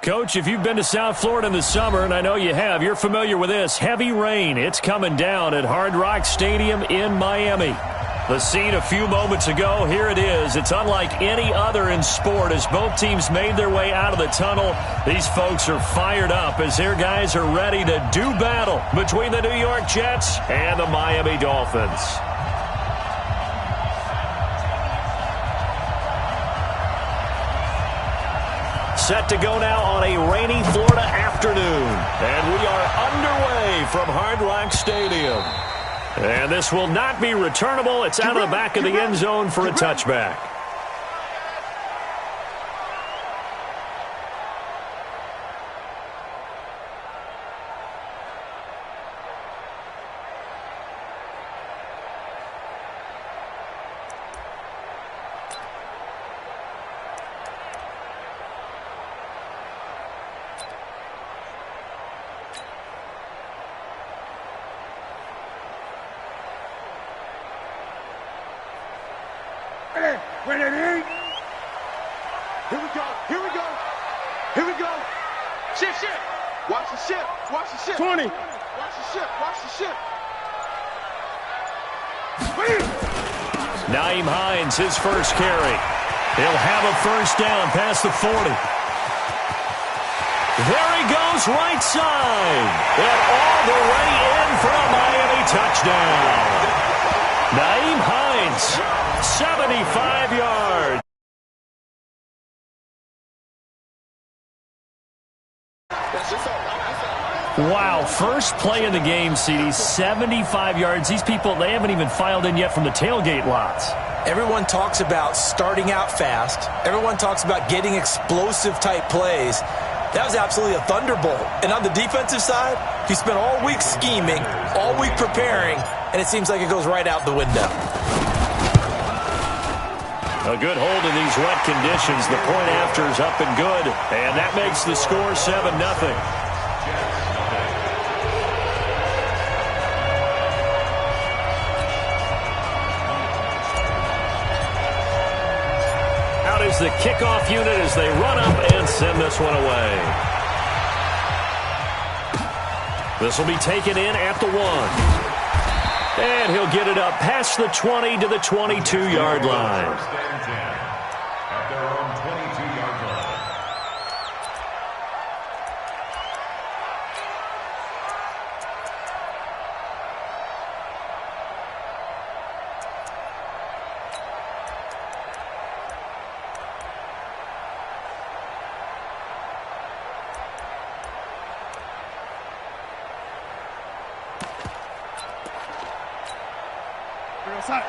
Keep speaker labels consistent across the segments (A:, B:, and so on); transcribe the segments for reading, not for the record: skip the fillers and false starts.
A: Coach, if you've been to South Florida in the summer, and I know you have, you're familiar with this. Heavy rain. It's coming down at Hard Rock Stadium in Miami. The scene a few moments ago, here it is. It's unlike any other in sport as both teams made their way out of the tunnel. These folks are fired up as their guys are ready to do battle between the New York Jets and the Miami Dolphins. Set to go now on a rainy Florida afternoon. And we are underway from Hard Rock Stadium. And this will not be returnable. It's out of the back of the end zone for a touchback. Nyheim Hines, his first carry. He'll have a first down past the 40. There he goes, right side. And all the way in for a Miami touchdown. Nyheim Hines, 75 yards. Wow, first play of the game, CD, 75 yards. These people, they haven't even filed in yet from the tailgate lots.
B: Everyone talks about starting out fast. Everyone talks about getting explosive-type plays. That was absolutely a thunderbolt. And on the defensive side, he spent all week scheming, all week preparing, and it seems like it goes right out the window.
A: A good hold in these wet conditions. The point after is up and good, and that makes the score 7-0. Is the kickoff unit as they run up and send this one away. This will be taken in at the 1. And he'll get it up past the 20 to the 22-yard line.
C: At their own 22-yard line.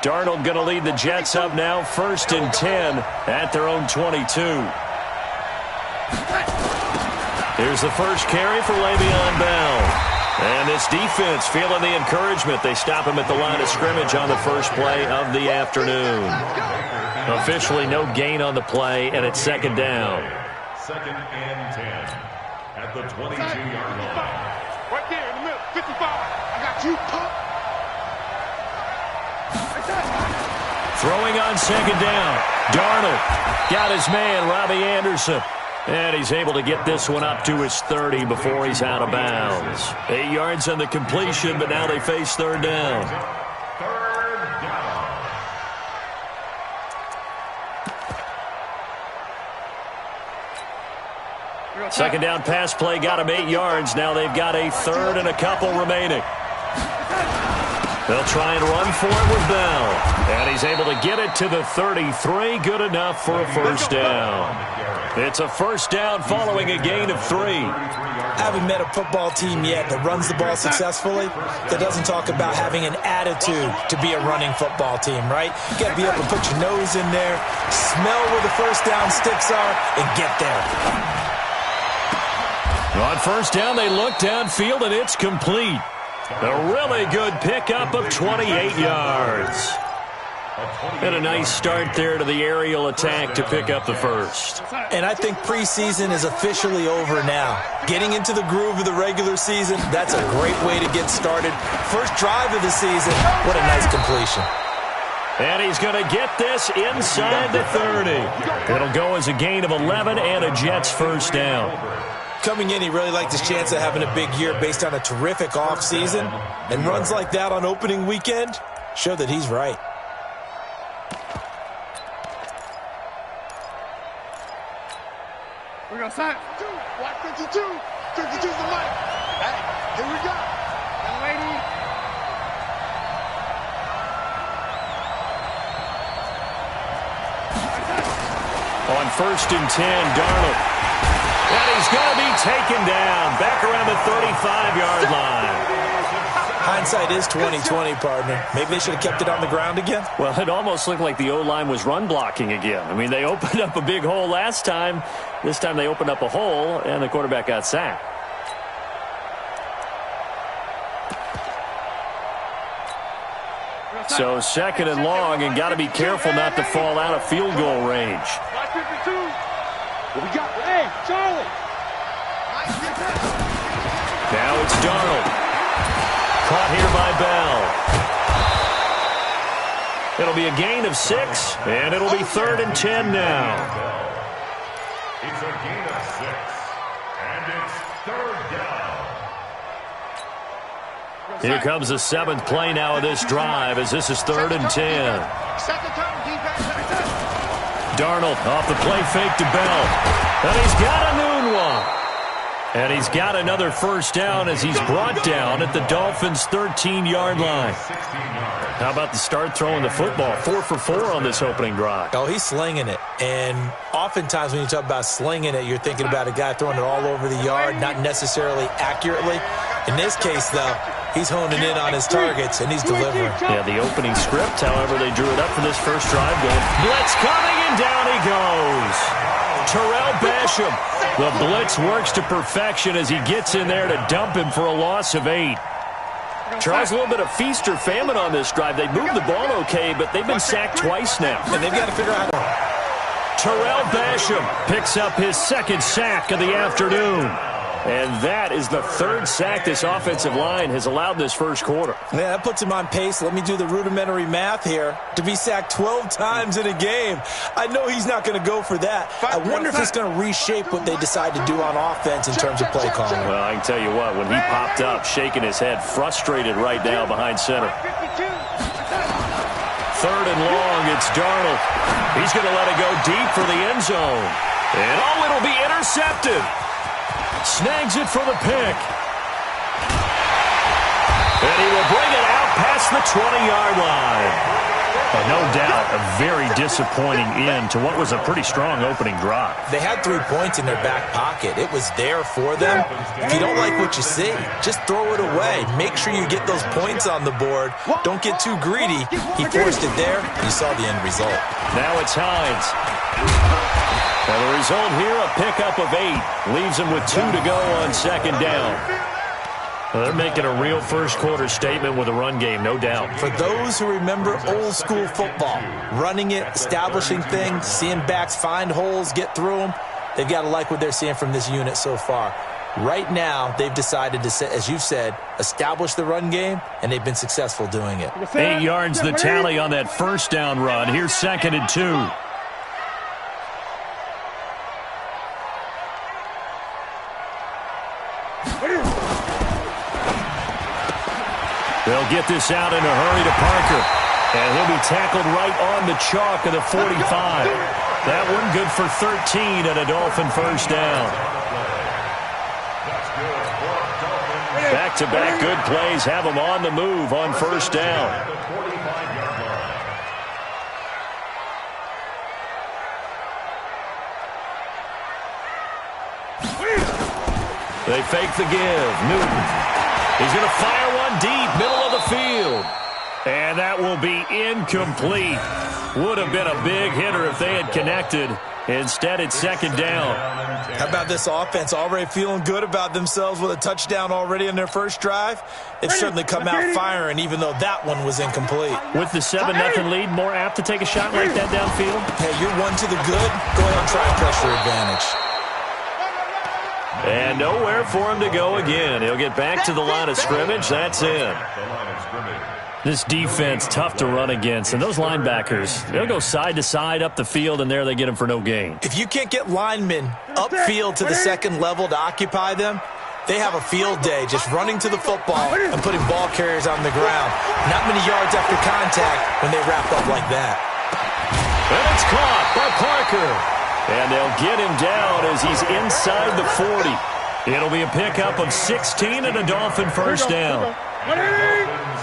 A: Darnold going to lead the Jets up now, 1st and 10 at their own 22. Here's the first carry for Le'Veon Bell. And this defense feeling the encouragement. They stop him at the line of scrimmage on the first play of the afternoon. Officially no gain on the play, and it's 2nd down.
C: 2nd and 10 at the 22-yard line.
D: Right there in the middle, 55. I got you, pump.
A: Throwing on 2nd down. Darnold got his man, Robbie Anderson. And he's able to get this one up to his 30 before he's out of bounds. 8 yards on the completion, but now they face 3rd down.
C: 3rd down.
A: Second down pass play got him 8 yards. Now they've got a 3rd and a couple remaining. They'll try and run for it with Bell. And he's able to get it to the 33. Good enough for a first down. It's a first down following a gain of 3.
B: I haven't met a football team yet that runs the ball successfully that doesn't talk about having an attitude to be a running football team, right? You got to be able to put your nose in there, smell where the first down sticks are, and get there.
A: On first down, they look downfield, and it's complete. A really good pickup of 28 yards. And a nice start there to the aerial attack to pick up the first.
B: And I think preseason is officially over now. Getting into the groove of the regular season, that's a great way to get started. First drive of the season, what a nice completion.
A: And he's going to get this inside the 30. It'll go as a gain of 11 and a Jets first down.
B: Coming in, he really liked his chance of having a big year based on a terrific offseason. And runs like that on opening weekend show that he's right.
D: We're going to sign. White 52. 52's the mic. Hey, here we go. Young lady.
A: On 1st and 10, Darnold. And he's going to be taken down back around the 35-yard line.
B: Hindsight is 20/20, partner. Maybe they should have kept it on the ground again.
A: Well, it almost looked like the O-line was run blocking again. I mean, they opened up a big hole last time. This time they opened up a hole, and the quarterback got sacked. So 2nd and long, and got to be careful not to fall out of field goal range.
D: White 52. What we got? Hey, Charlie.
A: Now it's Darnold. Caught here by Bell. It'll be a gain of 6, and it'll be 3rd and 10 now.
C: It's a gain of 6, and it's 3rd down.
A: Here comes the 7th play now of this drive, as this is 3rd and 10.
D: Second time defense.
A: Darnold off the play fake to Bell. And he's got a noon one. And he's got another first down as he's brought down at the Dolphins' 13-yard line. How about the start throwing the football? 4 for 4 on this opening drive.
B: Oh, he's slinging it. And oftentimes when you talk about slinging it, you're thinking about a guy throwing it all over the yard, not necessarily accurately. In this case, though, he's honing in on his targets, and he's delivering.
A: Yeah, the opening script, however, they drew it up for this first drive. Going, blitz coming, and down he goes. Terrell Basham. The blitz works to perfection as he gets in there to dump him for a loss of 8. Charles, a little bit of feast or famine on this drive. They moved the ball okay, but they've been sacked twice now.
B: And they've got to figure out.
A: Terrell Basham picks up his 2nd sack of the afternoon. And that is the 3rd sack this offensive line has allowed this first quarter.
B: Yeah, that puts him on pace. Let me do the rudimentary math here. To be sacked 12 times in a game. I know he's not going to go for that. I wonder if it's going to reshape what they decide to do on offense in terms of play calling.
A: Well, I can tell you what, when he popped up, shaking his head, frustrated right now behind center. 3rd and long, it's Darnold. He's going to let it go deep for the end zone. And oh, it'll be intercepted. Snags it for the pick. And he will bring it out past the 20-yard line. No doubt a very disappointing end to what was a pretty strong opening drive.
B: They had 3 points in their back pocket. It was there for them. If you don't like what you see, just throw it away. Make sure you get those points on the board. Don't get too greedy. He forced it there. You saw the end result.
A: Now it's Hines. Well, the result here, a pickup of 8. Leaves him with 2 to go on 2nd down. Well, they're making a real first-quarter statement with a run game, no doubt.
B: For those who remember old-school football, running it, establishing things, seeing backs find holes, get through them, they've got to like what they're seeing from this unit so far. Right now, they've decided to, as you've said, establish the run game, and they've been successful doing it.
A: 8 yards the tally on that first down run. Here's 2nd and 2. They'll get this out in a hurry to Parker. And he'll be tackled right on the chalk of the 45. That one good for 13 and a Dolphin first down. Back-to-back good plays have them on the move on first down. They fake the give. Newton. He's going to fire one deep, middle of the field. And that will be incomplete. Would have been a big hitter if they had connected. Instead, it's 2nd down.
B: How about this offense already feeling good about themselves with a touchdown already in their first drive? They've certainly come out firing, even though that one was incomplete.
A: With the 7-0 lead, more apt to take a shot like that downfield?
B: Hey, you're one to the good. Go ahead and try pressure advantage.
A: And nowhere for him to go again. He'll get back to the line of scrimmage. That's in.
C: The line of scrimmage.
A: This defense, tough to run against. And those linebackers, they'll go side to side up the field, and there they get them for no gain.
B: If you can't get linemen upfield to the second level to occupy them, they have a field day just running to the football and putting ball carriers on the ground. Not many yards after contact when they wrap up like that.
A: And it's caught by Parker. And they'll get him down as he's inside the 40. It'll be a pickup of 16 and a Dolphin first down.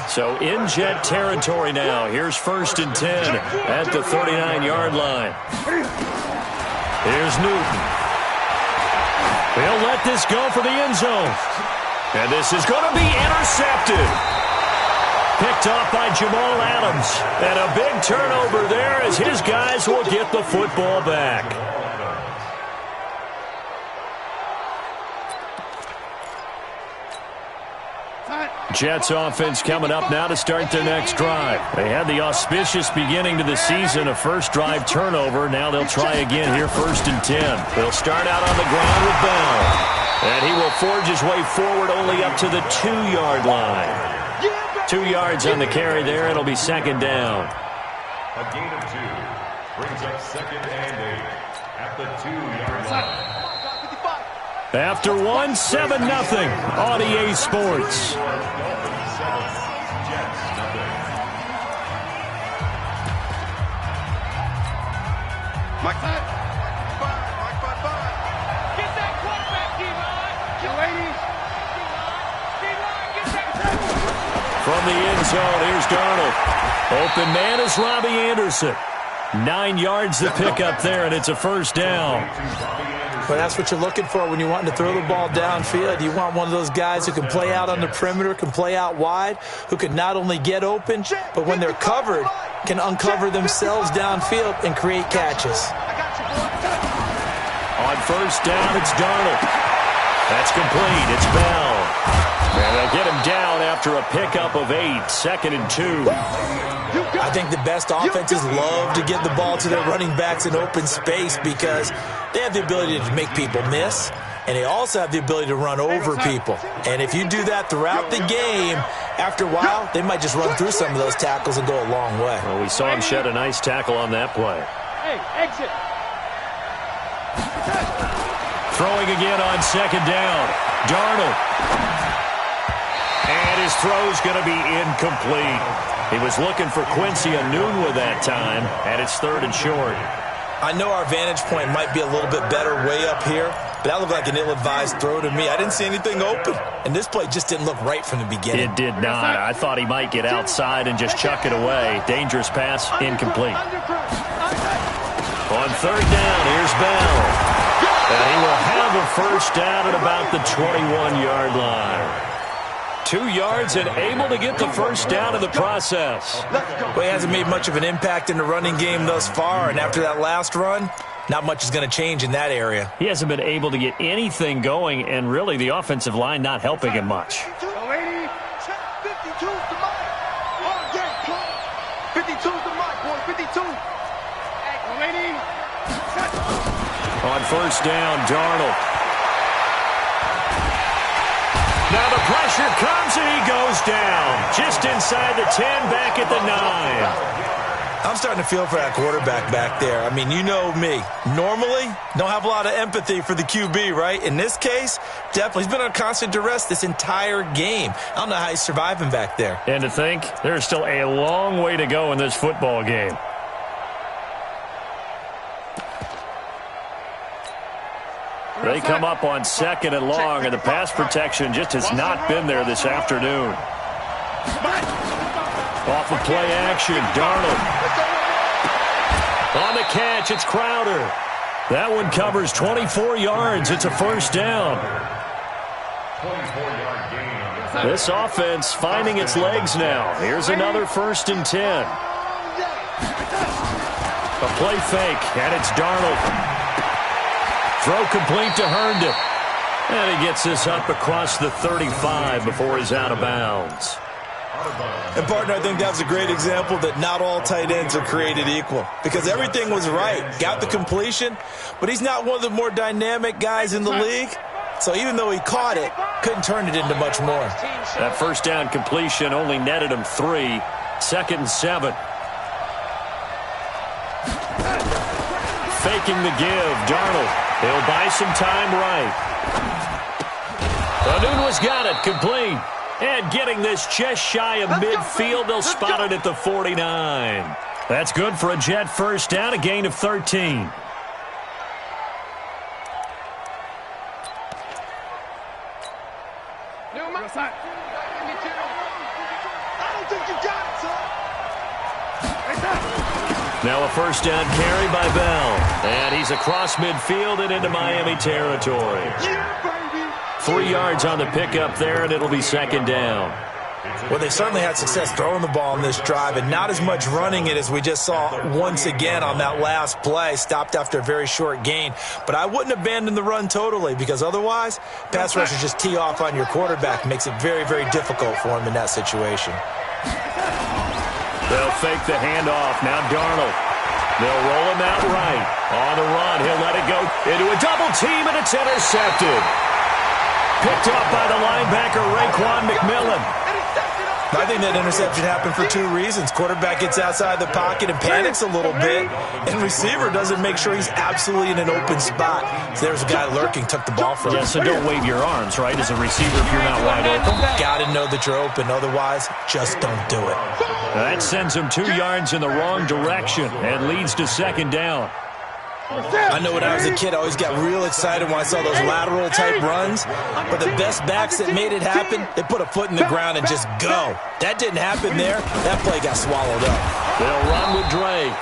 A: So in Jet territory now. Here's 1st and 10 at the 39-yard line. Here's Newton. They'll let this go for the end zone. And this is going to be intercepted. Picked off by Jamal Adams. And a big turnover there as his guys will get the football back. Jets offense coming up now to start their next drive. They had the auspicious beginning to the season, a first drive turnover. Now they'll try again here, 1st and 10. They'll start out on the ground with Bell. And he will forge his way forward only up to the 2-yard line. 2 yards on the carry there. It'll be 2nd down.
C: A gain of 2 brings up 2nd and 8 at the 2-yard line.
A: After 1, 7-0 on EA Sports.
D: Mike 5. Get that quarterback, D-line.
A: From the end zone, here's Darnold. Open man is Robbie Anderson. 9 yards to pick up there, and it's a first down.
B: Well, that's what you're looking for when you're wanting to throw the ball downfield. You want one of those guys who can play out on the perimeter, can play out wide, who can not only get open, but when they're covered, can uncover themselves downfield and create catches.
A: On first down, it's Darnold. That's complete. It's Bell. And they'll get him down after a pickup of 8, 2nd and 2.
B: I think the best offenses love to get the ball to their running backs in open space because they have the ability to make people miss, and they also have the ability to run over people. And if you do that throughout the game, after a while, they might just run through some of those tackles and go a long way.
A: Well, we saw him shed a nice tackle on that play.
D: Hey, exit.
A: Throwing again on 2nd down. Darnold. And his throw's going to be incomplete. He was looking for Quincy Enunwa that time, and it's 3rd and short.
B: I know our vantage point might be a little bit better way up here, but that looked like an ill-advised throw to me. I didn't see anything open, and this play just didn't look right from the beginning.
A: It did not. I thought he might get outside and just chuck it away. Dangerous pass, incomplete. On 3rd down, here's Bell. And he will have a first down at about the 21-yard line. 2 yards and able to get the first down in the process.
B: Well, he hasn't made much of an impact in the running game thus far, and after that last run, not much is going to change in that area.
A: He hasn't been able to get anything going, and really the offensive line not helping him much.
D: 52's the mic. 52's the mic, boys. 52.
A: On first down, Darnold. Now the pressure comes and he goes down. Just inside the 10, back at the 9.
B: I'm starting to feel for that quarterback back there. I mean, you know me. Normally, don't have a lot of empathy for the QB, right? In this case, definitely. He's been under constant duress this entire game. I don't know how he's surviving back there.
A: And to think, there's still a long way to go in this football game. They come up on 2nd and long, and the pass protection just has not been there this afternoon. Off of play action, Darnold. On the catch, it's Crowder. That one covers 24 yards. It's a first down.
C: 24-yard gain.
A: This offense finding its legs now. Here's another 1st and 10. A play fake, and it's Darnold. Throw complete to Herndon. And he gets this up across the 35 before he's out of bounds.
B: And, partner, I think that was a great example that not all tight ends are created equal. Because everything was right. Got the completion, but he's not one of the more dynamic guys in the league. So even though he caught it, couldn't turn it into much more.
A: That first down completion only netted him 3. 2nd and 7. Faking the give. Darnold. He'll buy some time right. Anunwa's got it. Complete. And getting this just shy of midfield. They'll spot it at the 49. That's good for a Jet first down. A gain of 13. Now a first down carry by Bell. And he's across midfield and into Miami territory. 3 yards on the pickup there, and it'll be 2nd down.
B: Well, they certainly had success throwing the ball on this drive, and not as much running it as we just saw once again on that last play. Stopped after a very short gain. But I wouldn't abandon the run totally, because otherwise, pass rushers just tee off on your quarterback. Makes it very, very difficult for him in that situation.
A: They'll fake the handoff. Now Darnold. They'll roll him out right. On the run, he'll let it go into a double team, and it's intercepted. Picked off by the linebacker, Raekwon McMillan.
B: I think that interception happened for 2 reasons. Quarterback gets outside the pocket and panics a little bit, and receiver doesn't make sure he's absolutely in an open spot. So there's a guy lurking, took the ball from him.
A: Yeah, so don't wave your arms, right, as a receiver if you're not wide open.
B: Got to know that you're open. Otherwise, just don't do it.
A: That sends him 2 yards in the wrong direction and leads to 2nd down.
B: I know when I was a kid, I always got real excited when I saw those lateral-type runs. But the best backs that made it happen, they put a foot in the ground and just go. That didn't happen there. That play got swallowed up.
A: They'll run with Drake.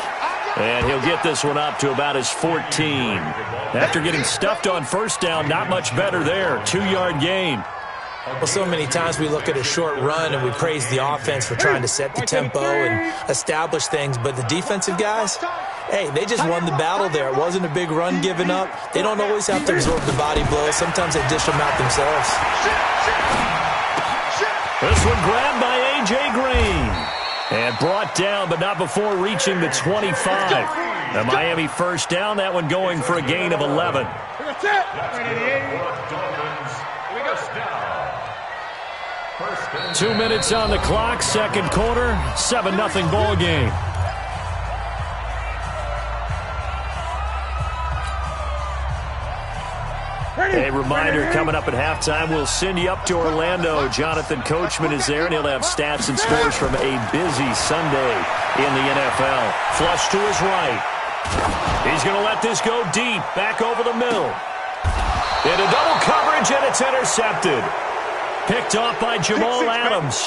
A: And he'll get this one up to about his 14. After getting stuffed on first down, not much better there. 2-yard gain.
B: Well, so many times we look at a short run and we praise the offense for trying to set the tempo and establish things. But the defensive guys, hey, they just won the battle there. It wasn't a big run given up. They don't always have to absorb the body blows. Sometimes they dish them out themselves.
A: This one grabbed by A.J. Green. And brought down, but not before reaching the 25. The Miami first down, that one going for a gain of 11. 2 minutes on the clock, 2nd quarter, 7-0 ball game. A reminder, coming up at halftime, we'll send you up to Orlando. Jonathan Coachman is there, and he'll have stats and scores from a busy Sunday in the NFL. Flush to his right. He's going to let this go deep, back over the middle. Into double coverage, and it's intercepted. Picked off by Jamal Adams.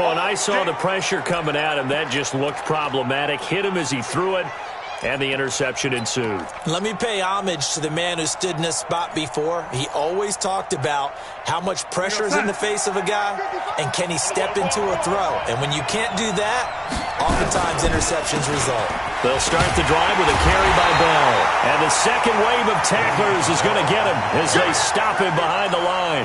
A: Oh, and I saw the pressure coming at him. That just looked problematic. Hit him as he threw it, and the interception ensued.
B: Let me pay homage to the man who stood in this spot before. He always talked about how much pressure is in the face of a guy, and can he step into a throw. And when you can't do that, oftentimes interceptions result.
A: They'll start the drive with a carry by Bell. And the second wave of tacklers is going to get him as they stop him behind the line.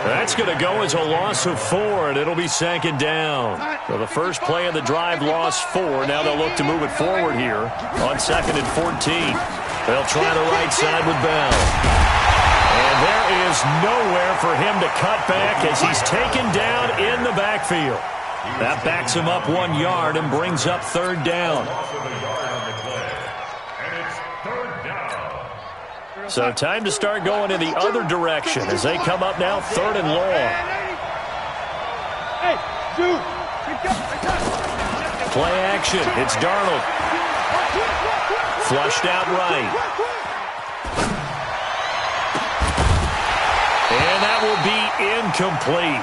A: That's going to go as a loss of 4, and it'll be 2nd down. So the first play of the drive lost 4. Now they'll look to move it forward here on 2nd and 14. They'll try the right side with Bell. And there is nowhere for him to cut back as he's taken down in the backfield. That backs him up 1 yard and brings up 3rd down. So time to start going in the other direction as they come up now 3rd and long. Play action. It's Darnold. Flushed out right. And that will be incomplete.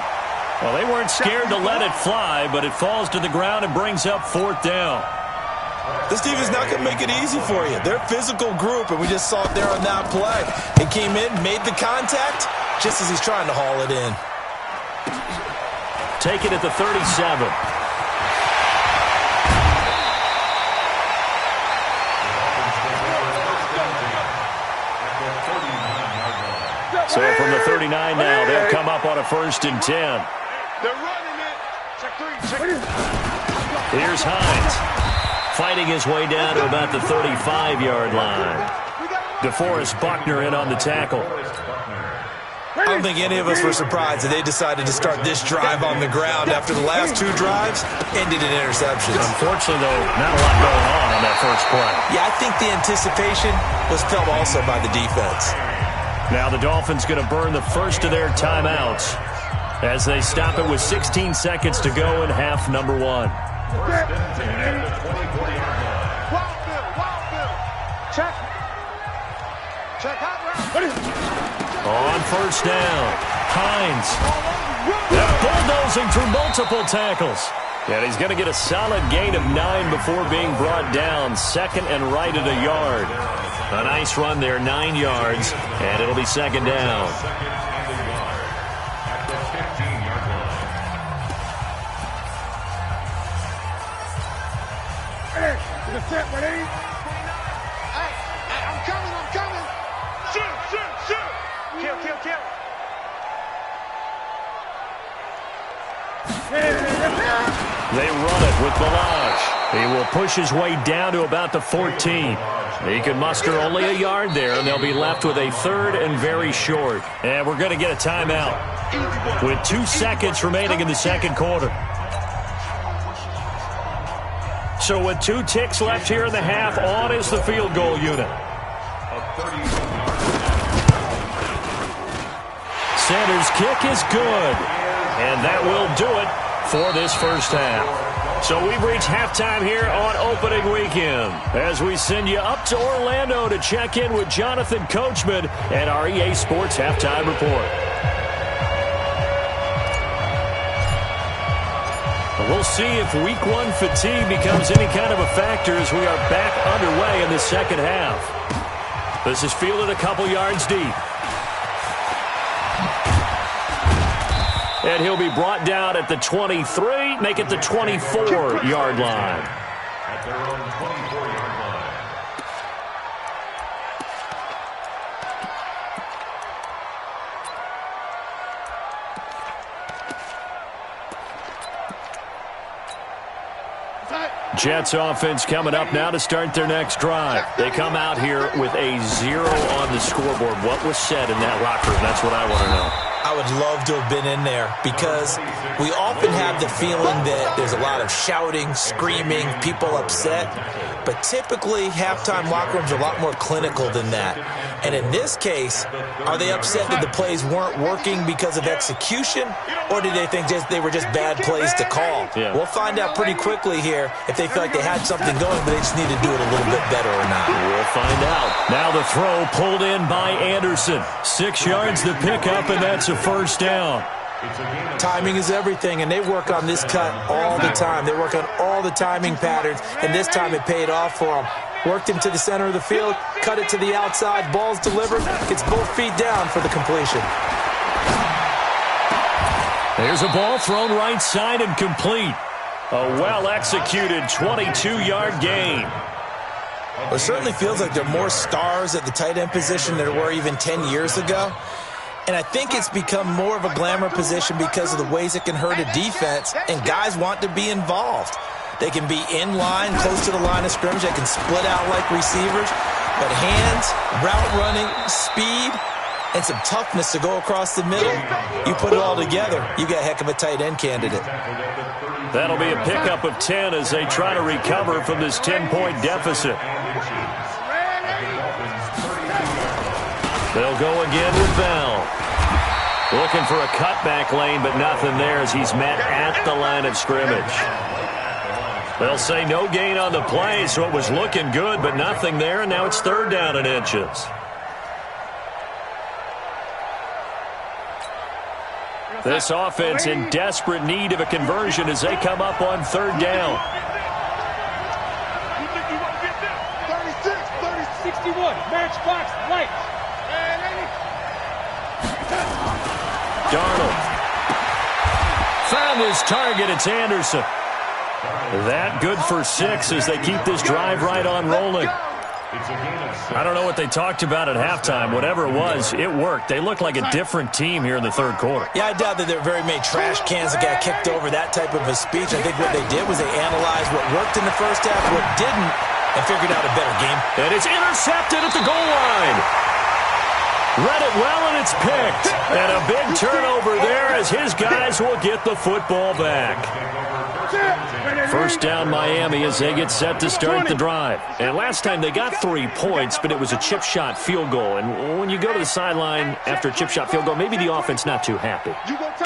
A: Well, they weren't scared to let it fly, but it falls to the ground and brings up 4th down.
B: This team is not going to make it easy for you. They're a physical group, and we just saw it there on that play. He came in, made the contact, just as he's trying to haul it in.
A: Take it at the 37. So from the 39 now, they'll come up on a 1st and 10.
D: They're running it. Check 3.
A: Here's Hines. Fighting his way down to about the 35-yard line. DeForest Buckner in on the tackle.
B: I don't think any of us were surprised that they decided to start this drive on the ground after the last 2 drives ended in interceptions.
A: Unfortunately, though, not a lot going on that first play.
B: Yeah, I think the anticipation was felt also by the defense.
A: Now the Dolphins going to burn the first of their timeouts as they stop it with 16 seconds to go in half number 1.
D: Check. Check out route.
A: On first down, Hines. They're bulldozing through multiple tackles. And he's going to get a solid gain of 9 before being brought down. Second and right at a yard. A nice run there, 9 yards, and it'll be second down.
D: Hey, I'm coming. Shoot. Kill.
A: They run it with Balazs. He will push his way down to about the 14. He can muster only a yard there, and they'll be left with a third and very short. And we're going to get a timeout with 2 seconds remaining in the second quarter. So with 2 ticks left here in the half, on is the field goal unit. Center's kick is good. And that will do it for this first half. So we've reached halftime here on opening weekend as we send you up to Orlando to check in with Jonathan Coachman and our EA Sports Halftime Report. We'll see if Week 1 fatigue becomes any kind of a factor as we are back underway in the second half. This is fielded a couple yards deep. And he'll be brought down at the 23, make it the 24-yard line.
C: At their own 24-yard line.
A: Jets offense coming up now to start their next drive. They come out here with a 0 on the scoreboard. What was said in that locker room? That's what I want to know.
B: I would love to have been in there because we often have the feeling that there's a lot of shouting, screaming, people upset. But typically, halftime locker rooms are a lot more clinical than that. And in this case, are they upset that the plays weren't working because of execution? Or did they think they were just bad plays to call?
A: Yeah.
B: We'll find out pretty quickly here if they feel like they had something going, but they just need to do it a little bit better or not.
A: We'll find out. Now the throw pulled in by Anderson. 6 yards to pick up, and that's a first down.
B: Timing is everything, and they work on this cut all the time. They work on all the timing patterns, and this time it paid off for them. Worked him to the center of the field, cut it to the outside, ball's delivered, gets both feet down for the completion.
A: There's a ball thrown right side and complete. A well-executed 22-yard gain.
B: Well, it certainly feels like there are more stars at the tight end position than there were even 10 years ago. And I think it's become more of a glamour position because of the ways it can hurt a defense, and guys want to be involved. They can be in line, close to the line of scrimmage. They can split out like receivers. But hands, route running, speed, and some toughness to go across the middle, you put it all together, you got a heck of a tight end candidate.
A: That'll be a pickup of 10 as they try to recover from this 10-point deficit. They'll go again with Bell. Looking for a cutback lane, but nothing there as he's met at the line of scrimmage. They'll say no gain on the play, so it was looking good, but nothing there, and now it's third down and inches. This offense in desperate need of a conversion as they come up on third down.
D: 36, 61, matchbox, light.
A: Darnold found his target. It's Anderson. That good for 6 as they keep this drive right on rolling. I don't know what they talked about at halftime. Whatever it was, it worked. They looked like a different team here in the third quarter.
B: Yeah, I doubt that there were very many trash cans that got kicked over that type of a speech. I think what they did was they analyzed what worked in the first half, what didn't, and figured out a better game.
A: And it's intercepted at the goal line. Read it well, and it's picked. And a big turnover there as his guys will get the football back. First down Miami as they get set to start the drive. And last time they got 3 points, but it was a chip shot field goal. And when you go to the sideline after a chip shot field goal, maybe the offense not too happy.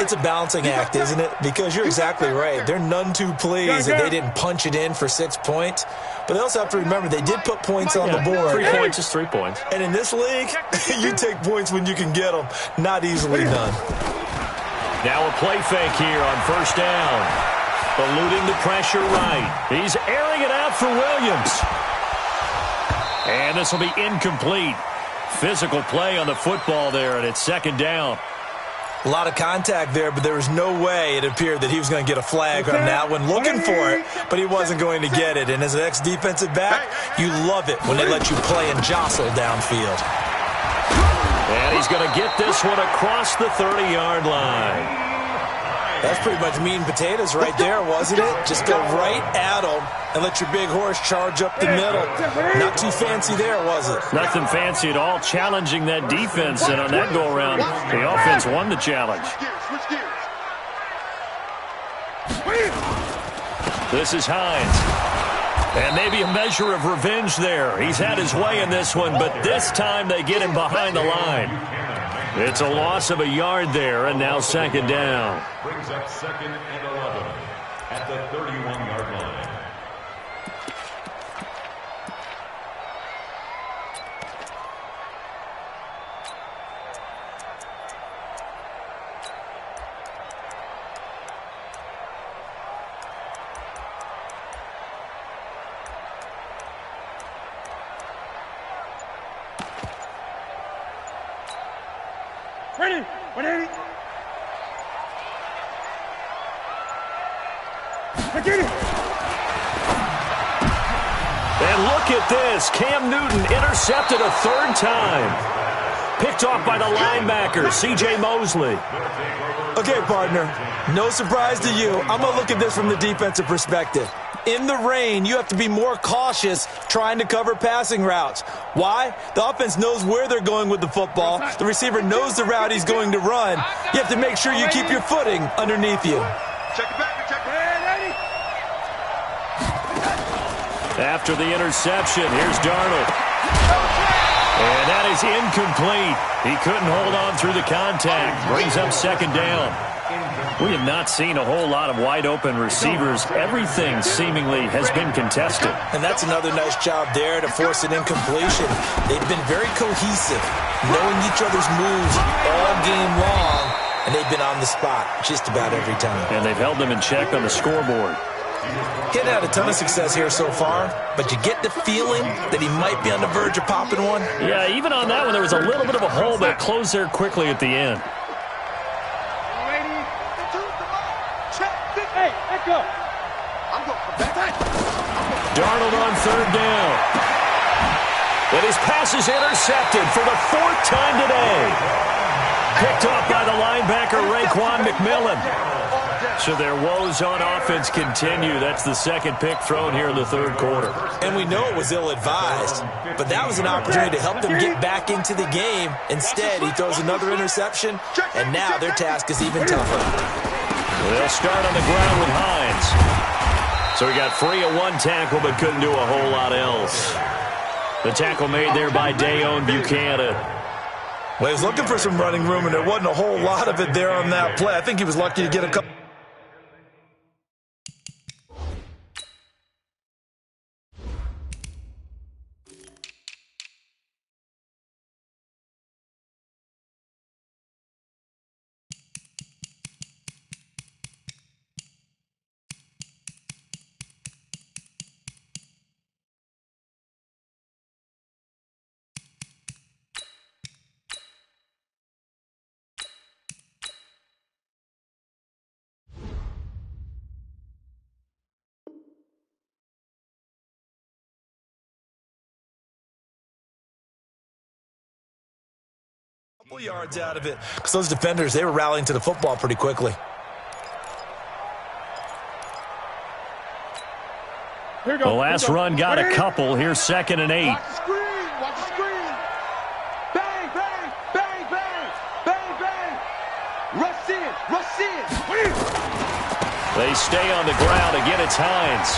B: It's a balancing act, isn't it? Because you're exactly right. They're none too pleased that they didn't punch it in for 6 points. But they also have to remember they did put points on the board.
A: 3 points is 3 points.
B: And in this league, you take points when you can get them. Not easily done.
A: Now a play fake here on first down. Eluding the pressure right. He's airing it out for Williams. And this will be incomplete. Physical play on the football there, and it's second down.
B: A lot of contact there, but there was no way it appeared that he was going to get a flag on that one. Looking for it, but he wasn't going to get it. And as an ex-defensive back, you love it when they let you play and jostle downfield.
A: And he's going to get this one across the 30-yard line.
B: That's pretty much meat and potatoes right there, wasn't it? Just go right at them and let your big horse charge up the middle. Not too fancy there, was it?
A: Nothing fancy at all, challenging that defense. And on that go-around, the offense won the challenge. This is Hines. And maybe a measure of revenge there. He's had his way in this one, but this time they get him behind the line. It's a loss of a yard there, and now second down.
C: Brings up second and 11 at the 31-yard line.
D: Ready? 180.
A: And look at this. Cam Newton intercepted a third time. Picked off by the linebacker, C.J. Mosley.
B: Okay, partner, no surprise to you. I'm going to look at this from the defensive perspective. In the rain, you have to be more cautious trying to cover passing routes. Why? The offense knows where they're going with the football. The receiver knows the route he's going to run. You have to make sure you keep your footing underneath you.
D: Check it back. Check it back.
A: After the interception, here's Darnold. And that is incomplete. He couldn't hold on through the contact. Brings up second down. We have not seen a whole lot of wide-open receivers. Everything seemingly has been contested.
B: And that's another nice job there to force an incompletion. They've been very cohesive, knowing each other's moves all game long, and they've been on the spot just about every time.
A: And they've held them in check on the scoreboard.
B: He hadn't had a ton of success here so far, but you get the feeling that he might be on the verge of popping one.
A: Yeah, even on that one, there was a little bit of a hole, but it closed there quickly at the end.
D: Hey, let go. I'm going back.
A: Darnold on third down. And his pass is intercepted for the fourth time today. Picked off by the linebacker, Raekwon McMillan. So their woes on offense continue. That's the second pick thrown here in the third quarter.
B: And we know it was ill-advised, but that was an opportunity to help them get back into the game. Instead, he throws another interception, and now their task is even tougher.
A: They'll start on the ground with Hines. So he got free of one tackle, but couldn't do a whole lot else. The tackle made there by Dayon Buchanan.
B: Well, he was looking for some running room, and there wasn't a whole lot of it there on that play. I think he was lucky to get a couple. Yards out of it because those defenders, they were rallying to the football pretty quickly.
A: The last run got a couple. Here's second and 8.
D: Watch the screen. Watch the screen. Bang, bang, bang.
A: They stay on the ground. Again, it's Hines.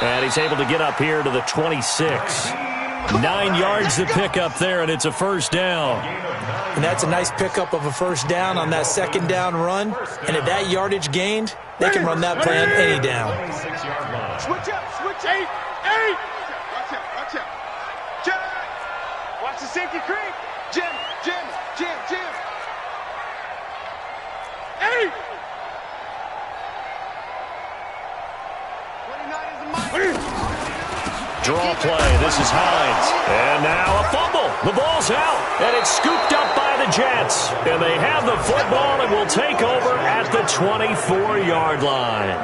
A: And he's able to get up here to the 26. 9 yards to pick up there, and it's a first down.
B: And that's a nice pickup of a first down on that second down run. And at that yardage gained, they can run that play on any down.
D: Switch up, switch 8. Watch out. Check. Watch the safety creep. Jim. 8. 29 is the mic.
A: Draw play. This is Hines. And now a fumble. The ball's out. And it's scooped up by the Jets. And they have the football and will take over at the 24-yard line.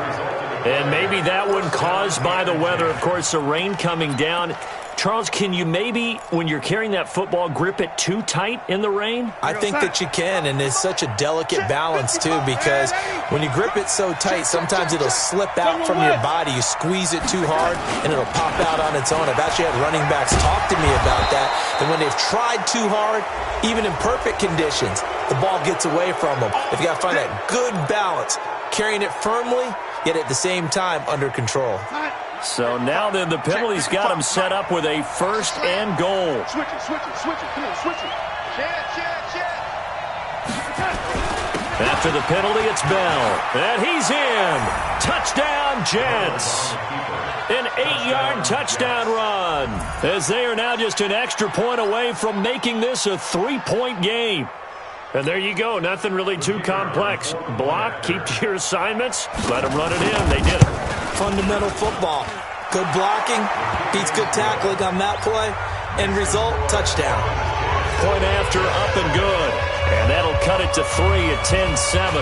A: And maybe that one caused by the weather. Of course, the rain coming down. Charles, can you maybe, when you're carrying that football, grip it too tight in the rain?
B: I think that you can, and it's such a delicate balance, too, because when you grip it so tight, sometimes it'll slip out from your body. You squeeze it too hard, and it'll pop out on its own. I've actually had running backs talk to me about that, and when they've tried too hard, even in perfect conditions, the ball gets away from them. They've got to find that good balance, carrying it firmly, yet at the same time under control.
A: So now then the penalty's got him set up with a first and goal.
D: Switch it. Come on, switch it. Check.
A: After the penalty, it's Bell. And he's in. Touchdown, Jets. An 8-yard touchdown run. As they are now just an extra point away from making this a 3-point game. And there you go. Nothing really too complex. Block, keep to your assignments, let them run it in. They did it.
B: Fundamental football. Good blocking, beats good tackling on that play, end result, touchdown.
A: Point after, up and good. And that'll cut it to 3 at 10-7.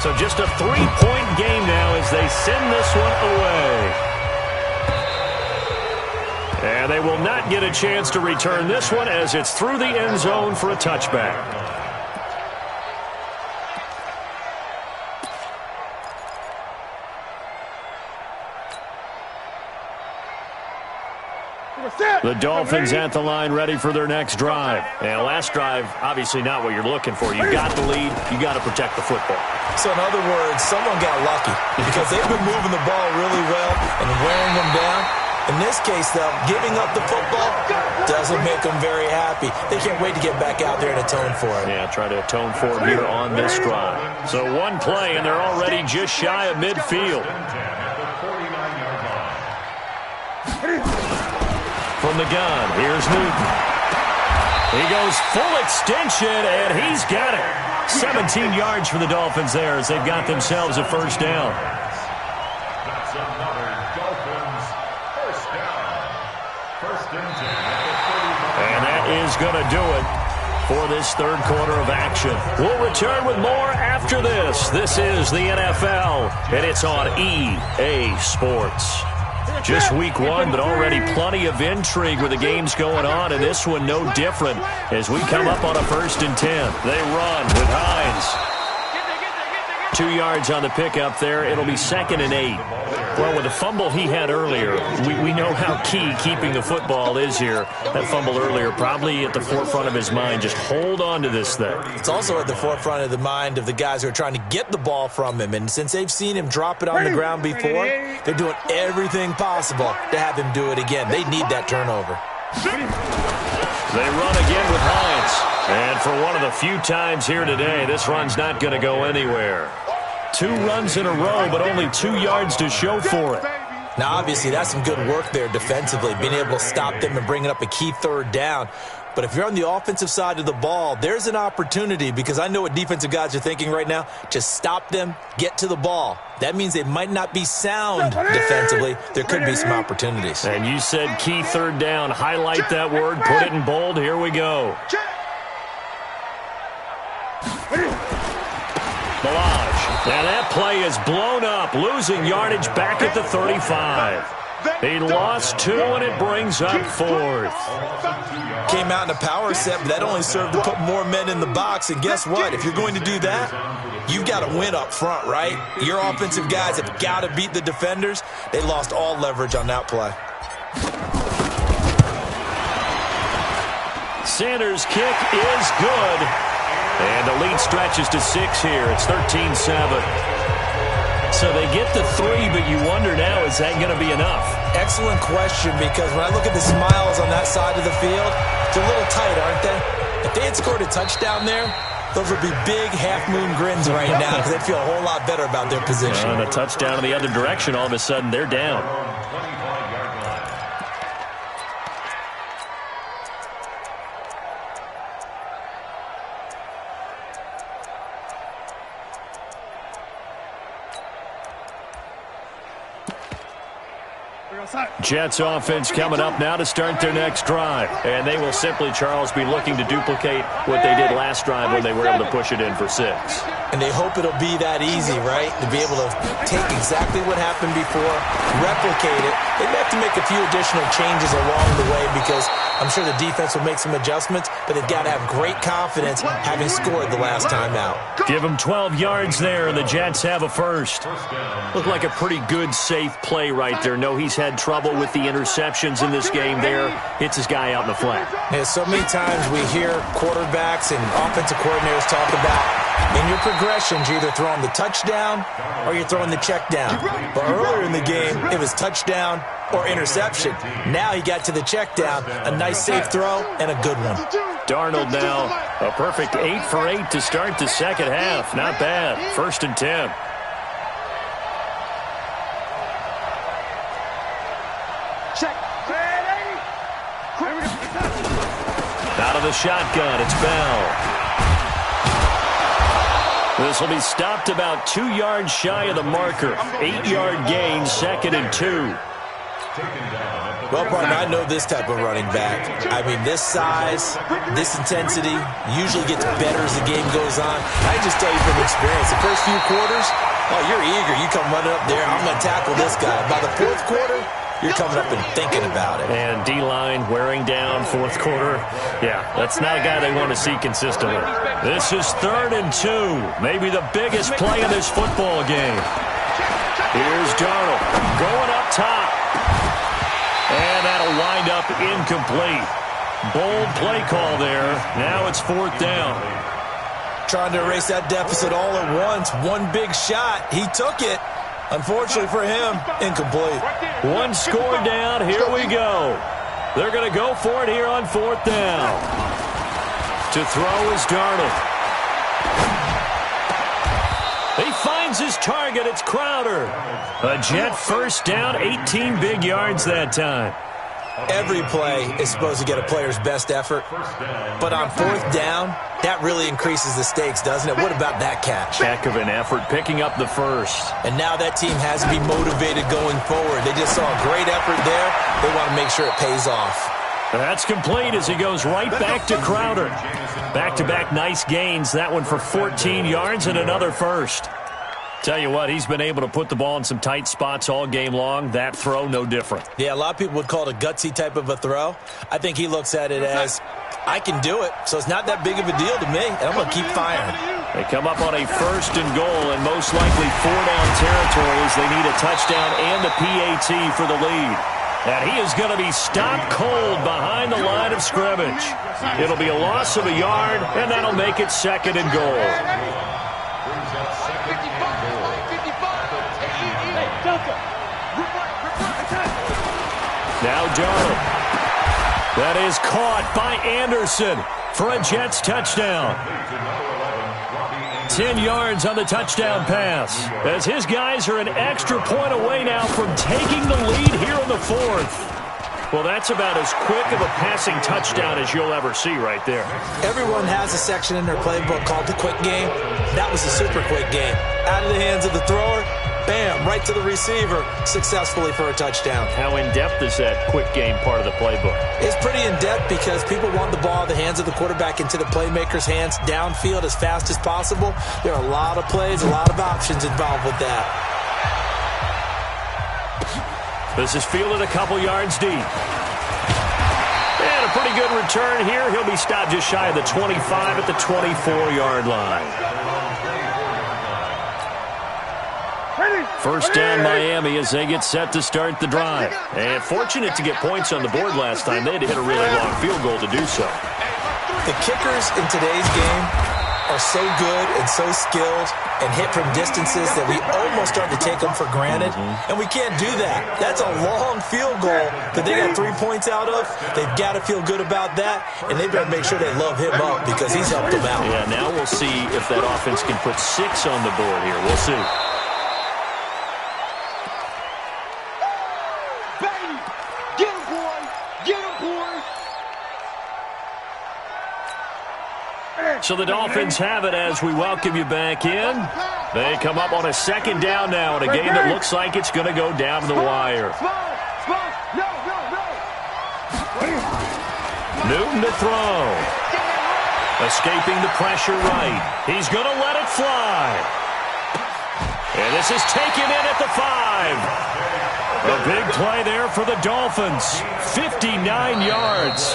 A: So just a 3-point game now as they send this one away. And they will not get a chance to return this one as it's through the end zone for a touchback. The Dolphins at the line ready for their next drive. And last drive, obviously not what you're looking for. You got the lead. You got to protect the football.
B: So in other words, someone got lucky because they've been moving the ball really well and wearing them down. In this case, though, giving up the football doesn't make them very happy. They can't wait to get back out there and atone for it.
A: Yeah, try to atone for it here on this drive. So one play, and they're already just shy of midfield. From the gun, here's Newton. He goes full extension, and he's got it. 17 yards for the Dolphins there as they've got themselves a first down.
C: That's another Dolphins first down. First and 10 at the 35.
A: And that is going to do it for this third quarter of action. We'll return with more after this. This is the NFL, and it's on EA Sports. Just week 1, but already plenty of intrigue with the games going on, and this one no different as we come up on a first and 10. They run with Hines. 2 yards on the pickup there. It'll be 2nd and 8. Well, with the fumble he had earlier, we know how key keeping the football is here. That fumble earlier probably at the forefront of his mind. Just hold on to this thing.
B: It's also at the forefront of the mind of the guys who are trying to get the ball from him. And since they've seen him drop it on the ground before, they're doing everything possible to have him do it again. They need that turnover.
A: They run again with Hines. And for one of the few times here today, this run's not going to go anywhere. 2 runs in a row, but only 2 yards to show for it.
B: Now, obviously, that's some good work there defensively, being able to stop them and bringing up a key third down. But if you're on the offensive side of the ball, there's an opportunity because I know what defensive guys are thinking right now. Just stop them, get to the ball. That means they might not be sound defensively. There could be some opportunities.
A: And you said key third down. Highlight that word, put it in bold. Here we go. Balaj. And that play is blown up, losing yardage back at the 35. He lost 2, and it brings up 4th.
B: Came out in a power set, but that only served to put more men in the box. And guess what? If you're going to do that, you've got to win up front, right? Your offensive guys have got to beat the defenders. They lost all leverage on that play.
A: Sanders' kick is good. And the lead stretches to 6 here. It's 13-7. So they get the 3, but you wonder now, is that going to be enough?
B: Excellent question, because when I look at the smiles on that side of the field, they're a little tight, aren't they? If they had scored a touchdown there, those would be big half-moon grins right now because they'd feel a whole lot better about their position.
A: And a touchdown in the other direction, all of a sudden they're down. Jets offense coming up now to start their next drive. And they will simply, Charles, be looking to duplicate what they did last drive when they were able to push it in for 6.
B: And they hope it'll be that easy, right? To be able to take exactly what happened before, replicate it. They may have to make a few additional changes along the way because I'm sure the defense will make some adjustments, but they've got to have great confidence having scored the last time out.
A: Give them 12 yards there, and the Jets have a first. Looked like a pretty good, safe play right there. No, he's had trouble with the interceptions in this game there. Hits his guy out in the flat.
B: Yeah, so many times we hear quarterbacks and offensive coordinators talk about in your progressions, you're either throwing the touchdown or you're throwing the check down. But earlier in the game, it was touchdown or interception. Now he got to the check down, a nice safe throw, and a good one.
A: Darnold now, a perfect 8 for 8 to start the second half. Not bad. 1st and 10.
D: Check.
A: Out of the shotgun, it's Bell. This will be stopped about 2 yards shy of the marker. 8-yard gain, 2nd and 2.
B: Well, partner, I know this type of running back. I mean, this size, this intensity usually gets better as the game goes on. I just tell you from experience, the first few quarters, oh, you're eager. You come running up there, I'm going to tackle this guy. By the 4th quarter, you're coming up and thinking about it.
A: And D-line wearing down 4th quarter. Yeah, that's not a guy they want to see consistently. This is 3rd and 2. Maybe the biggest play of this football game. Here's Darnold going up top. And that'll wind up incomplete. Bold play call there. Now it's 4th down.
B: Trying to erase that deficit all at once. One big shot. He took it. Unfortunately for him, incomplete.
A: One score down. Here we go. They're going to go for it here on 4th down. To throw is Darnold. He finds his target. It's Crowder. A Jet first down, 18 big yards that time.
B: Every play is supposed to get a player's best effort. But on 4th down, that really increases the stakes, doesn't it? What about that catch?
A: Heck of an effort, picking up the first.
B: And now that team has to be motivated going forward. They just saw a great effort there. They want to make sure it pays off.
A: That's complete as he goes right back to Crowder. Back-to-back nice gains. That one for 14 yards and another first. Tell you what, he's been able to put the ball in some tight spots all game long. That throw, no different.
B: Yeah, a lot of people would call it a gutsy type of a throw. I think he looks at it as, I can do it, so it's not that big of a deal to me, and I'm going to keep firing.
A: They come up on a 1st and goal, and most likely 4-down territory as they need a touchdown and a PAT for the lead. And he is going to be stopped cold behind the line of scrimmage. It'll be a loss of a yard, and that'll make it 2nd and goal. Now Darnold. That is caught by Anderson for a Jets touchdown. 10 yards on the touchdown pass. As his guys are an extra point away now from taking the lead here in the 4th. Well, that's about as quick of a passing touchdown as you'll ever see right there.
B: Everyone has a section in their playbook called the quick game. That was a super quick game. Out of the hands of the thrower, bam, right to the receiver, successfully for a touchdown.
A: How in-depth is that quick game part of the playbook?
B: It's pretty in-depth because people want the ball in the hands of the quarterback into the playmaker's hands downfield as fast as possible. There are a lot of plays, a lot of options involved with that.
A: This is fielded a couple yards deep. And a pretty good return here. He'll be stopped just shy of the 25 at the 24-yard line. 1st down Miami as they get set to start the drive. And fortunate to get points on the board last time. They had to hit a really long field goal to do so.
B: The kickers in today's game are so good and so skilled and hit from distances that we almost start to take them for granted, and we can't do that. That's a long field goal that they got 3 points out of. They've got to feel good about that, and they better make sure they love him up because he's helped them out.
A: Yeah, now we'll see if that offense can put 6 on the board here. We'll see.
D: Baby, get him, boy. Get him, boy.
A: So the Dolphins have it as we welcome you back in. They come up on a second down now in a game that looks like it's going to go down to the wire.
D: No.
A: Newton to throw. Escaping the pressure right. He's going to let it fly. And this is taken in at the 5. A big play there for the Dolphins. 59 yards.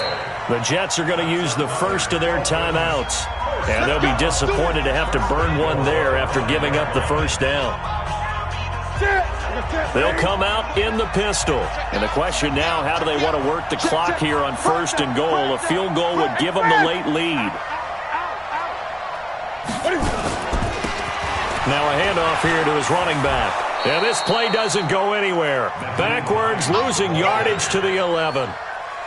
A: The Jets are going to use the first of their timeouts. And they'll be disappointed to have to burn one there after giving up the first down. They'll come out in the pistol. And the question now, how do they want to work the clock here on first and goal? A field goal would give them the late lead. Now a handoff here to his running back. And this play doesn't go anywhere. Backwards, losing yardage to the 11.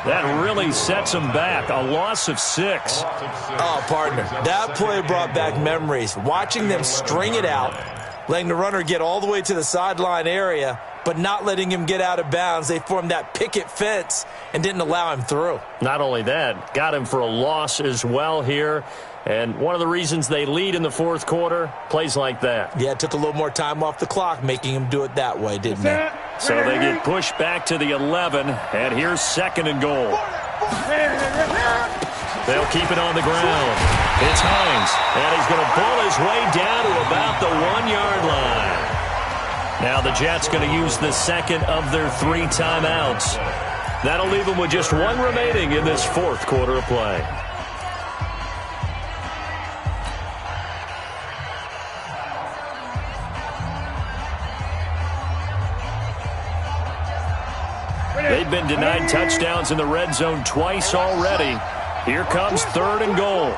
A: That really sets him back. A loss of 6.
B: Oh, partner, that play brought back memories. Watching them string it out, letting the runner get all the way to the sideline area, but not letting him get out of bounds. They formed that picket fence and didn't allow him through.
A: Not only that, got him for a loss as well here. And one of the reasons they lead in the fourth quarter, plays like that.
B: Yeah, it took a little more time off the clock, making him do it that way, didn't it?
A: So they get pushed back to the 11, and here's second and goal. They'll keep it on the ground. It's Hines, and he's going to pull his way down to about the 1-yard line. Now the Jets going to use the second of their 3 timeouts. That'll leave them with just 1 remaining in this fourth quarter of play. They've been denied touchdowns in the red zone twice already. Here comes third and goal.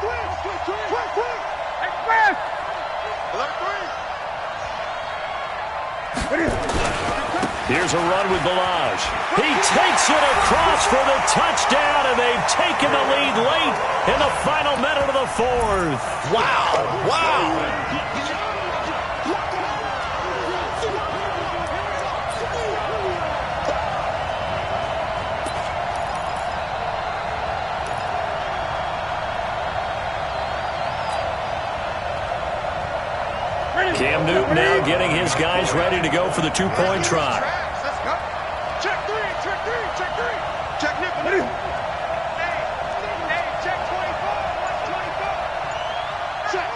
A: Here's a run with Ballage. He takes it across for the touchdown, and they've taken the lead late in the final minute of the fourth.
B: Wow.
A: Cam Newton now getting his guys ready to go for the 2-point try.
D: Let's go. Check 3. Check Newton. Hey, check 24. Check.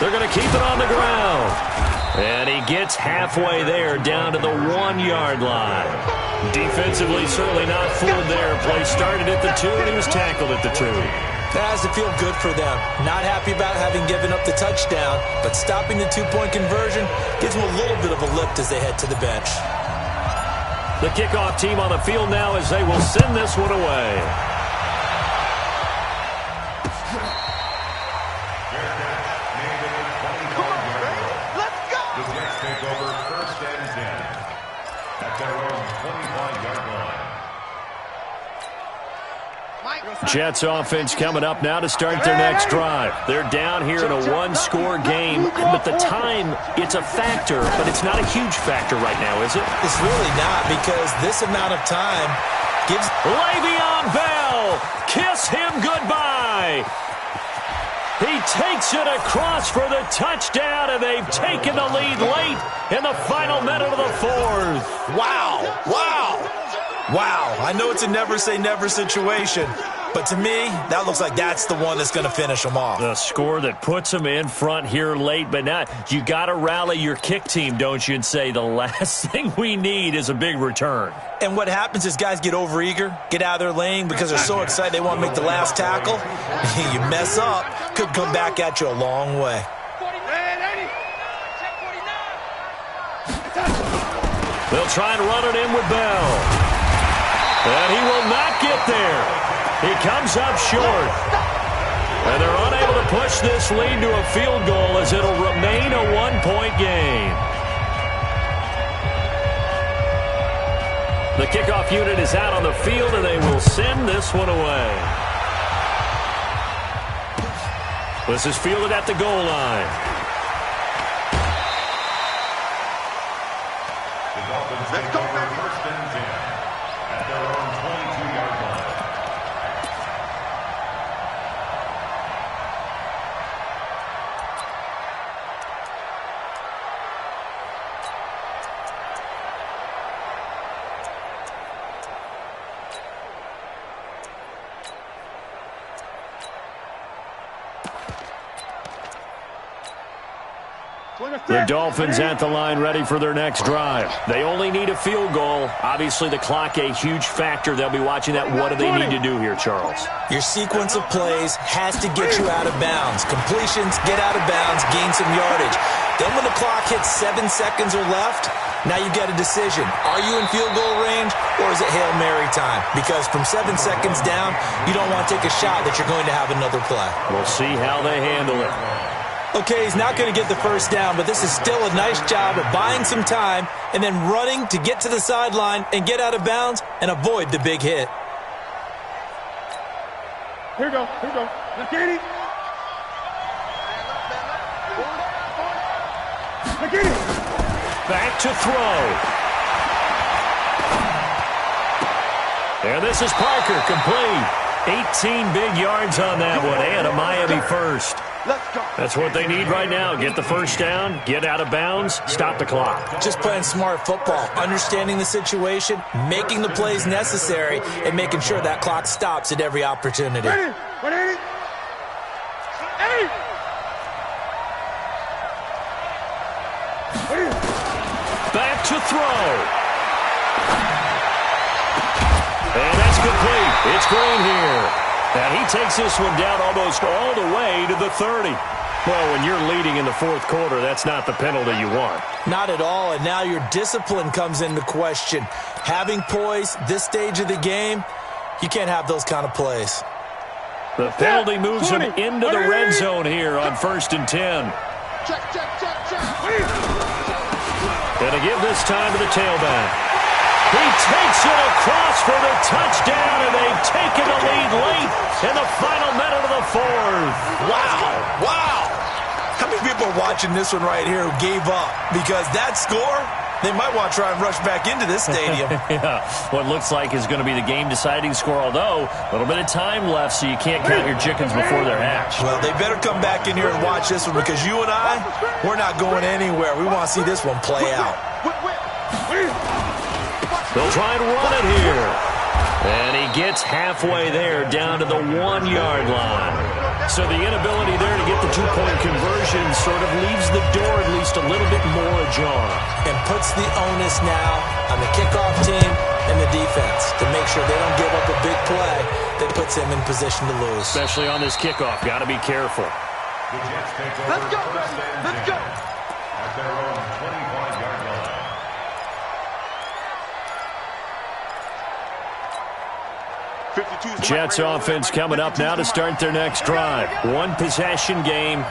A: They're going to keep it on the ground. And he gets halfway there, down to the 1-yard line. Defensively, certainly not fooled there. Play started at the 2, and he was tackled at the 2.
B: That has to feel good for them. Not happy about having given up the touchdown, but stopping the 2-point conversion gives them a little bit of a lift as they head to the bench.
A: The kickoff team on the field now as they will send this one away.
D: Let's go.
C: The Jets take over first and 10 at their own 25-yard line.
A: Jets offense coming up now to start their next drive. They're down here in a 1-score game, but the time, it's a factor, but it's not a huge factor right now, is it?
B: It's really not, because this amount of time gives...
A: Le'Veon Bell, kiss him goodbye. He takes it across for the touchdown, and they've taken the lead late in the final minute of the fourth.
B: Wow, I know it's a never-say-never situation, but to me, that looks like that's the one that's going to finish them off.
A: The score that puts them in front here late, but now you got to rally your kick team, don't you, and say the last thing we need is a big return.
B: And what happens is guys get overeager, get out of their lane because they're so excited they want to make the last tackle. You mess up, could come back at you a long way.
A: They'll try and run it in with Bell. And he will not get there. He comes up short. And they're unable to push this lead to a field goal as it'll remain a one-point game. The kickoff unit is out on the field, and they will send this one away. This is fielded at the goal line.
C: Let's go, baby. First and 10 at their own 22-yard line.
A: The Dolphins at the line ready for their next drive. They only need a field goal. Obviously, the clock a huge factor. They'll be watching that. What do they need to do here, Charles?
B: Your sequence of plays has to get you out of bounds. Completions, get out of bounds, gain some yardage. Then when the clock hits 7 seconds or left, now you get a decision. Are you in field goal range or is it Hail Mary time? Because from 7 seconds down, you don't want to take a shot that you're going to have another play.
A: We'll see how they handle it.
B: Okay, he's not going to get the first down, but this is still a nice job of buying some time and then running to get to the sideline and get out of bounds and avoid the big hit.
D: Here we go. Let's get it. Let's get it.
A: Back to throw. And this is Parker, complete. 18 big yards on that one, and a Miami first.
D: Let's go.
A: That's what they need right now. Get the first down, get out of bounds, stop the clock.
B: Just playing smart football, understanding the situation, making the plays necessary, and making sure that clock stops at every opportunity.
D: Ready? Ready? Hey!
A: Back to throw. And that's complete. It's Green here. And he takes this one down almost all the way to the 30. Well, when you're leading in the fourth quarter, that's not the penalty you want.
B: Not at all, and now your discipline comes into question. Having poise this stage of the game, you can't have those kind of plays.
A: The penalty moves him into the red zone here on 1st and 10.
D: Check.
A: And to give this time to the tailback. He takes it across for the touchdown, and they've taken the lead late in the final minute of the fourth.
B: Wow. How many people are watching this one right here who gave up? Because that score, they might want to try and rush back into this stadium.
A: Yeah, what looks like is going to be the game-deciding score, although a little bit of time left, so you can't count your chickens before they're hatched.
B: Well, they better come back in here and watch this one, because you and I, we're not going anywhere. We want to see this one play out.
A: They'll try and run it here. And he gets halfway there down to the 1-yard line. So the inability there to get the two-point conversion sort of leaves the door at least a little bit more ajar.
B: And puts the onus now on the kickoff team and the defense to make sure they don't give up a big play that puts them in position to lose.
A: Especially on this kickoff. Got to be careful.
C: The Jets take over.
D: Let's go,
C: first
D: baby.
C: and
D: Let's
C: 10
D: go.
C: at their own 25-yard line.
A: Jets offense coming up now to start their next drive. One possession game.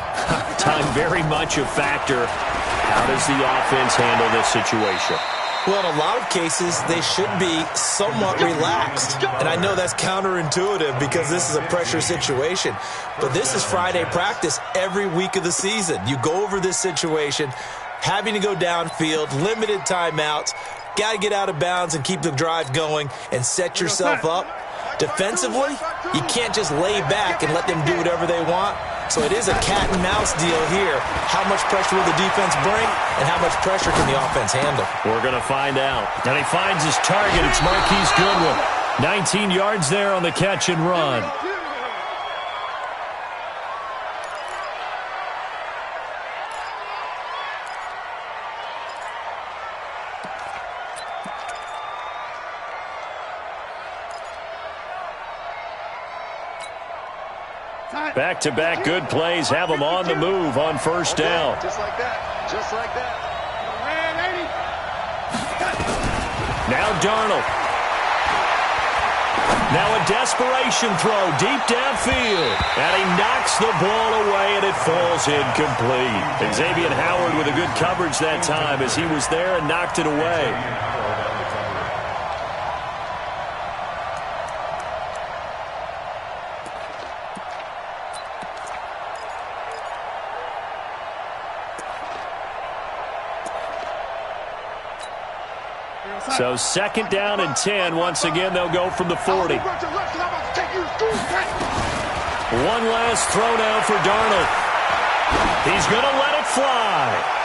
A: Time very much a factor. How does the offense handle this situation?
B: Well, in a lot of cases, they should be somewhat relaxed. And I know that's counterintuitive because this is a pressure situation. But this is Friday practice every week of the season. You go over this situation, having to go downfield, limited timeouts, got to get out of bounds and keep the drive going and set yourself up. Defensively, you can't just lay back and let them do whatever they want. So it is a cat-and-mouse deal here. How much pressure will the defense bring, and how much pressure can the offense handle?
A: We're going to find out. And he finds his target. It's Marquise Goodwin. 19 yards there on the catch and run. Back-to-back good plays have them on the move on first down.
D: Just like that. Just like that.
A: Now Darnold. Now a desperation throw deep downfield. And he knocks the ball away, and it falls incomplete. Xavier Howard with a good coverage that time as he was there and knocked it away. So 2nd down and 10. Once again, they'll go from the 40. One last throw now for Darnold. He's going to let it fly.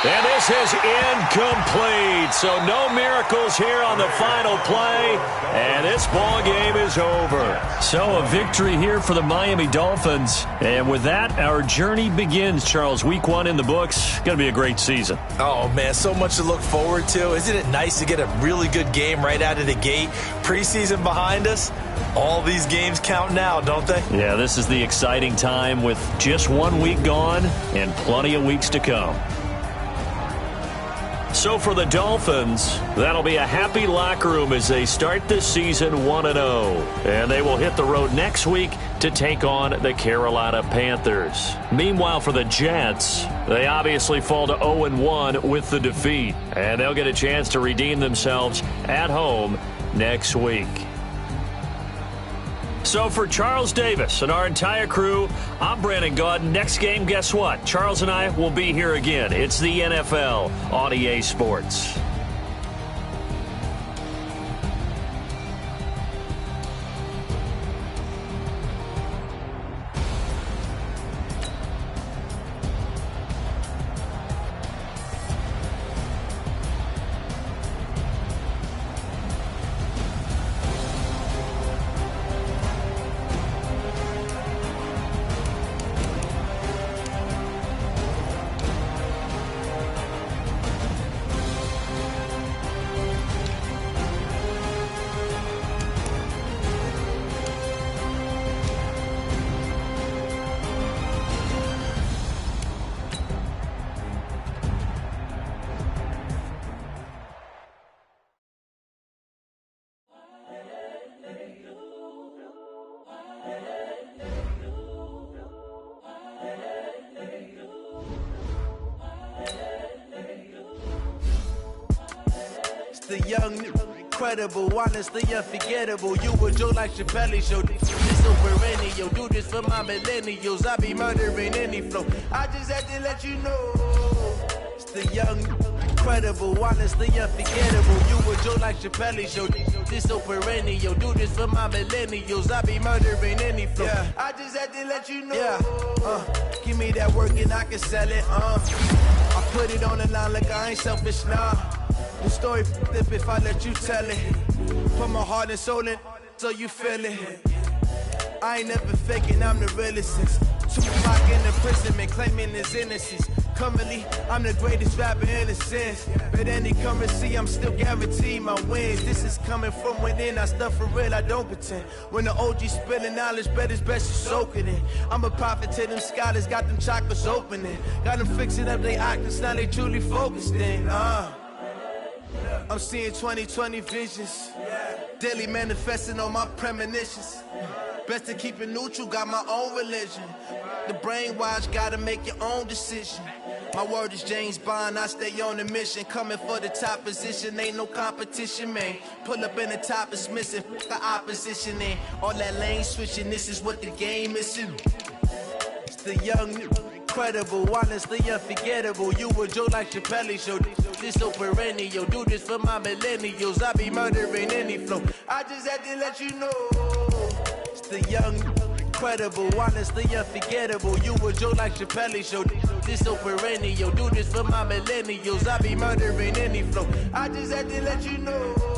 A: And this is incomplete. So no miracles here on the final play. And this ball game is over. So a victory here for the Miami Dolphins. And with that, our journey begins, Charles. Week 1 in the books. Going to be a great season.
B: Oh, man, so much to look forward to. Isn't it nice to get a really good game right out of the gate? Preseason behind us. All these games count now, don't they?
A: Yeah, this is the exciting time with just 1 week gone and plenty of weeks to come. So for the Dolphins, that'll be a happy locker room as they start this season 1-0. And they will hit the road next week to take on the Carolina Panthers. Meanwhile, for the Jets, they obviously fall to 0-1 with the defeat. And they'll get a chance to redeem themselves at home next week. So for Charles Davis and our entire crew, I'm Brandon Gaudin. Next game, guess what? Charles and I will be here again. It's the NFL on EA Sports.
E: The young, incredible, honestly unforgettable. You a Joe like Chappelle Show. This so perennial. Do this for my millennials. I be murdering any flow. I just had to let you know. It's the young, incredible, honestly unforgettable. You a Joe like Chappelle Show. This so perennial. Do this for my millennials. I be murdering any flow. Yeah. I just had to let you know. Yeah. Give me that work and I can sell it. I put it on the line like I ain't selfish, nah. The story flip if I let you tell it. Put my heart and soul in so you feel it. I ain't never faking, I'm the realest since Tupac in the imprisonment, claiming his innocence. Currently, I'm the greatest rapper in a sense. But any currency, I'm still guaranteed my wins. This is coming from within, I stuff for real, I don't pretend. When the OG spilling knowledge, bet it's best you soak it in. I'm a prophet to them scholars, got them chakras opening. Got them fixing up they octaves, now they truly focused in. I'm seeing 2020 visions, daily manifesting on my premonitions. Best to keep it neutral, got my own religion. The brainwash, gotta make your own decision. My word is James Bond, I stay on a mission. Coming for the top position, ain't no competition, man. Pull up in the top, it's missing, the opposition in. All that lane switching, this is what the game is. It's the young, incredible, honestly unforgettable. You a Joe like Chappelle Show. This so perennial. Do this for my millennials. I be murdering any flow. I just had to let you know. It's the young, incredible, honestly unforgettable. You a Joe like Chappelle Show. This so perennial. Do this for my millennials. I be murdering any flow. I just had to let you know.